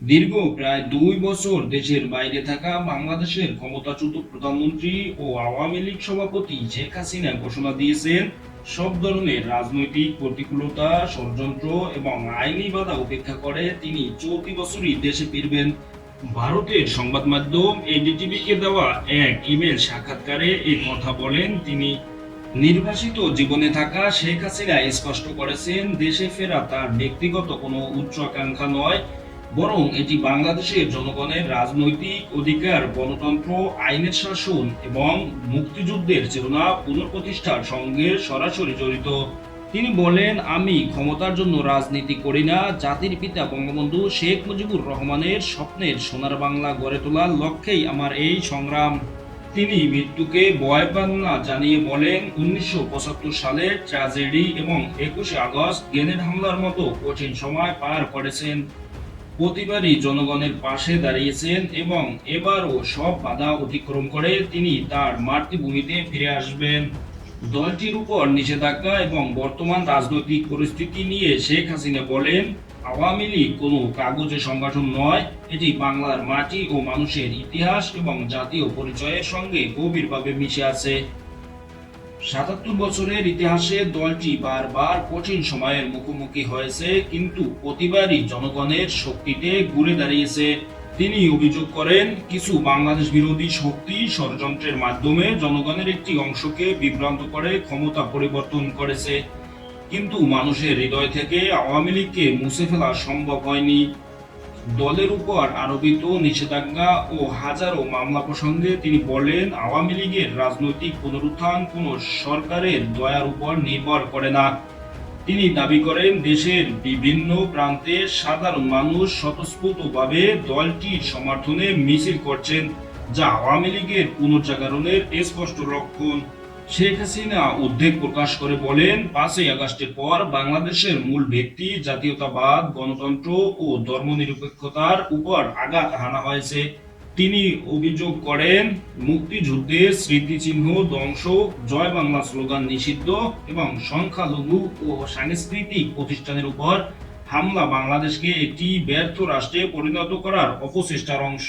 দীর্ঘ প্রায় 2 বছর দেশের বাইরে থাকা বাংলাদেশের ক্ষমতাচ্যুত প্রধানমন্ত্রী ও আওয়ামী লীগ সভাপতি শেখ হাসিনা ঘোষণা দিয়েছেন, সব ধরনের রাজনৈতিক প্রতিকূলতা, ষড়যন্ত্র এবং আইনি বাধা উপেক্ষা করে তিনি চলতি বছরই দেশে ফিরবেন। ভারতের সংবাদ মাধ্যম এনডিটিভিকে দেওয়া এক ইমেল সাক্ষাৎকারে এই কথা বলেন তিনি। নির্বাসিত জীবনে থাকা শেখ হাসিনা স্পষ্ট করেছেন, দেশে ফেরা তার ব্যক্তিগত কোনো উচ্চাকাঙ্ক্ষা নয়, বরং এটি বাংলাদেশের জনগণের রাজনৈতিক অধিকার, গণতন্ত্র, আইনের শাসন এবং মুক্তিযুদ্ধের চেতনা পুনঃপ্রতিষ্ঠার সঙ্গে সরাসরি জড়িত। তিনি বলেন, আমি ক্ষমতার জন্য রাজনীতি করি না, জাতির পিতা বঙ্গবন্ধু শেখ মুজিবুর রহমানের স্বপ্নের সোনার বাংলা গড়ে তোলার লক্ষ্যেই আমার এই সংগ্রাম। তিনি মৃত্যুকে ভয় পান না জানিয়ে বলেন, 1975 সালের ট্র্যাজেডি এবং 21শে আগস্ট গ্রেনেড হামলার মতো কঠিন সময় পার করেছেন। প্রতিবারই জনগণের পাশে দাঁড়িয়েছেন এবং এবারও সব বাধা অতিক্রম করে তিনি তার মাতৃভূমিতে ফিরে আসবেন। দলটির উপর নিষেধাজ্ঞা এবং বর্তমান রাজনৈতিক পরিস্থিতি নিয়ে শেখ হাসিনা বলেন, আওয়ামী লীগ কোনো কাগজে সংগঠন নয়, এটি বাংলার মাটি ও মানুষের ইতিহাস এবং জাতীয় পরিচয়ের সঙ্গে গভীরভাবে মিশে আছে। ৭৭ বছরের ইতিহাসে দলটি বারবার কঠিন সময়ের মুখোমুখি হয়েছে, কিন্তু প্রতিবারই জনগণের শক্তিতে ঘুরে দাঁড়িয়েছে। তিনি অভিযোগ করেন, কিছু বাংলাদেশ বিরোধী শক্তি ষড়যন্ত্রের মাধ্যমে জনগণের একটি অংশকে বিভ্রান্ত করে ক্ষমতা পরিবর্তন করেছে, কিন্তু মানুষের হৃদয় থেকে আওয়ামী লীগকে মুছে ফেলা সম্ভব হয়নি। দলের উপর আরোপিত নিষেধাজ্ঞা ও হাজারো মামলা প্রসঙ্গে তিনি বলেন, আওয়ামী লীগের রাজনৈতিক পুনরুত্থান কোনো সরকারের দয়ার উপর নির্ভর করে না। তিনি দাবি করেন, দেশের বিভিন্ন প্রান্তে সাধারণ মানুষ স্বতঃস্ফূর্তভাবে দলটির সমর্থনে মিছিল করছেন, যা আওয়ামী লীগের পুনর্জাগরণের স্পষ্ট লক্ষণ। শেখ হাসিনা উদ্বেগ প্রকাশ করে বলেন, 5ই আগস্টের পর বাংলাদেশের মূল ভিত্তি জাতীয়তাবাদ, গণতন্ত্র ও ধর্মনিরপেক্ষতার উপর আঘাত হানা হয়েছে। তিনি অভিযোগ করেন, মুক্তিযুদ্ধের স্মৃতিচিহ্ন ধ্বংস, জয় বাংলা স্লোগান নিষিদ্ধ এবং সংখ্যালঘু ও সাংস্কৃতিক প্রতিষ্ঠানের উপর হামলা বাংলাদেশকে একটি ব্যর্থ রাষ্ট্রে পরিণত করার অপচেষ্টার অংশ।